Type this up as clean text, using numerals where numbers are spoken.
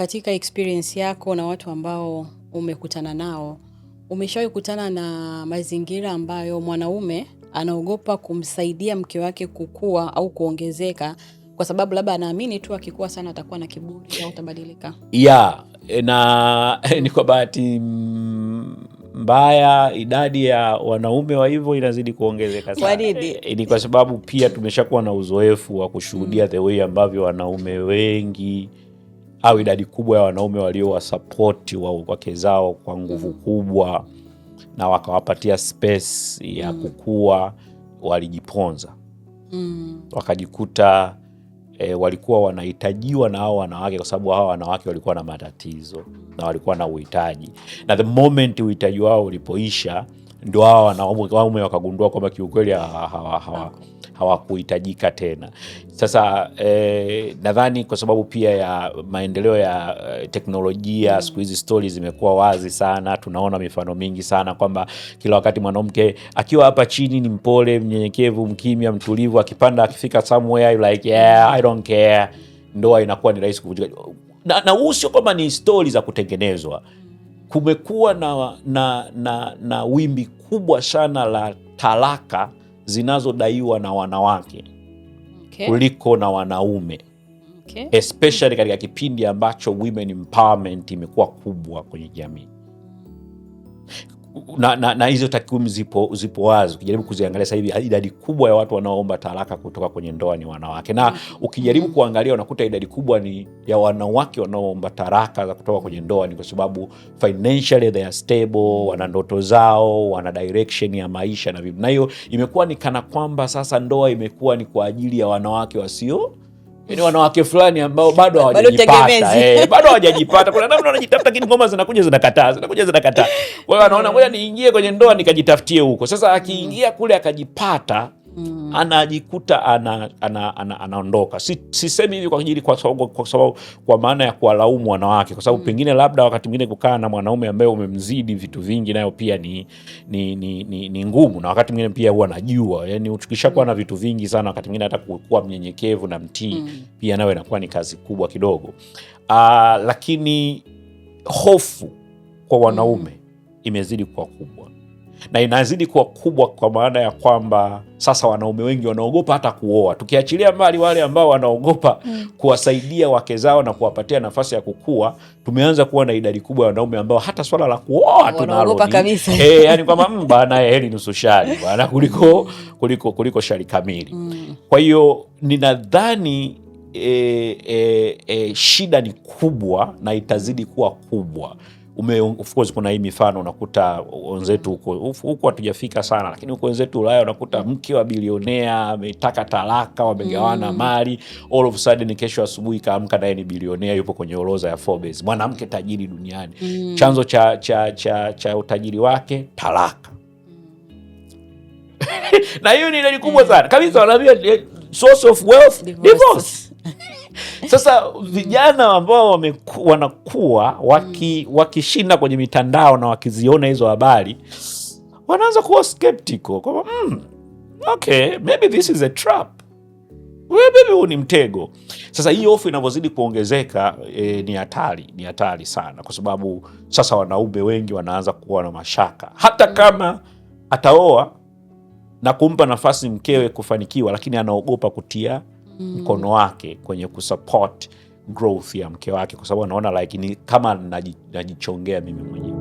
Katika experience yako na watu ambao umekutana nao, umeshawahi kukutana na mazingira ambayo mwanaume anaogopa kumsaidia mke wake kukua au kuongezeka kwa sababu labda anaamini tu akikua sana atakuwa na kiburi au atabadilika? Na ni kwa bahati mbaya idadi ya wanaume wa hivyo inazidi kuongezeka sana. Ni kwa sababu pia tumeshakuwa na uzoefu wa kushuhudia the way ambavyo wanaume wengi au idadi kubwa ya wanaume walio wasupport wake zao kwa nguvu kubwa na wakawapatia space ya kukua, walijiponza. Wakajikuta walikuwa wanahitajiwa na hao wanawake, kwa sababu hao wanawake walikuwa na matatizo na walikuwa na uhitaji, na the moment uhitaji wao ulipoisha ndio hao wanaume wakagundua kwamba kiukweli hawakuhitajika tena. Sasa nadhani kwa sababu pia ya maendeleo ya teknolojia, siku hizi stories zimekuwa wazi sana. Tunaona mifano mingi sana kwamba kila wakati mwanamke akiwa hapa chini ni mpole, mnyenyekevu, mkimya, mtulivu, akipanda akifika somewhere you like yeah I don't care, ndoa inakuwa ni rahisi kuvunjika. Na sio kwamba ni stories za kutengenezwa. Kumekuwa na wimbi kubwa sana la talaka zinazodaiwa na wanawake kuliko na wanaume. Especially katika kipindi ambacho women empowerment imekuwa kubwa kwenye jamii. Na hizo takwimu zipo wazi. Ukijaribu kuziangalia sasa hivi idadi kubwa ya watu wanaoomba talaka kutoka kwenye ndoa ni wanawake. Na ukijaribu kuangalia unakuta idadi kubwa ni ya wanawake wanaoomba talaka za kutoka kwenye ndoa ni kwa sababu financially they are stable, wana ndoto zao, wana direction ya maisha na vitu. Na hiyo imekuwa ni kana kwamba sasa ndoa imekuwa ni kwa ajili ya wanawake wasio, ni wanawake fulani ambao bado hawajajipata. Bado hawajajipata. Kuna namna wanajitafuta, lakini ngoma zinakuja zinakataa. Kwa hiyo anaona ngoja niingie kwenye ndoa nikajitafutie huko. Sasa akiingia kule akajipata, anajikuta anaondoka. Sisemi hivi kwa ajili kwa maana ya kuwalaumu wanawake, kwa sababu pengine labda wakati mwingine kukaa na mwanaume ambaye umemzidi vitu vingi nayo pia ni ngumu, na wakati mwingine pia huwa najua, yani ukishakuwa na vitu vingi sana wakati mwingine hata kuwa mnyenyekevu na mtii pia nawe inakuwa ni kazi kubwa kidogo. Lakini hofu kwa wanaume imezidi kuwa kubwa, na inazidi kuwa kubwa kwa maana ya kwamba sasa wanaume wengi wanaogopa hata kuoa. Tukiachilia mbali wale ambao wanaogopa kuwasaidia wake zao na kuwapatia nafasi ya kukua, tumeanza kuwa na idadi kubwa ya wanaume ambao hata swala la kuoa tunalo kabisa. Yani kwamba bana heri nusu shari bana kuliko shari kamili. Kwa hiyo ninadhani shida ni kubwa na itazidi kuwa kubwa. Of course kuna hii mifano unakuta wenzetu huko hatujafika sana, lakini huko wenzetu Ulaya unakuta mke wa bilionea ametaka talaka, wamegawana mali, all of a sudden kesho asubuhi kaamka naye ni bilionea, yupo kwenye orodha ya Forbes, mwanamke tajiri duniani. Chanzo cha utajiri wake talaka. Na hiyo ni ile kubwa sana kabisa, wanaambia source of wealth divorce. Sasa vijana ambao wanakuwa wakishinda kwenye mitandao na wakiziona hizo habari wanaanza kuwa skeptical kwamba okay, maybe this is a trap, maybe huu ni mtego. Sasa hii hofu inavyozidi kuongezeka ni hatari sana, kwa sababu sasa wanaume wengi wanaanza kuwa na mashaka hata kama ataoa na kumpa nafasi mkewe kufanikiwa, lakini anaogopa kutia mkono wake kwenye kusupport growth ya mke wake, kwa sababu anaona like ni kama najichongea mimi mwenyewe.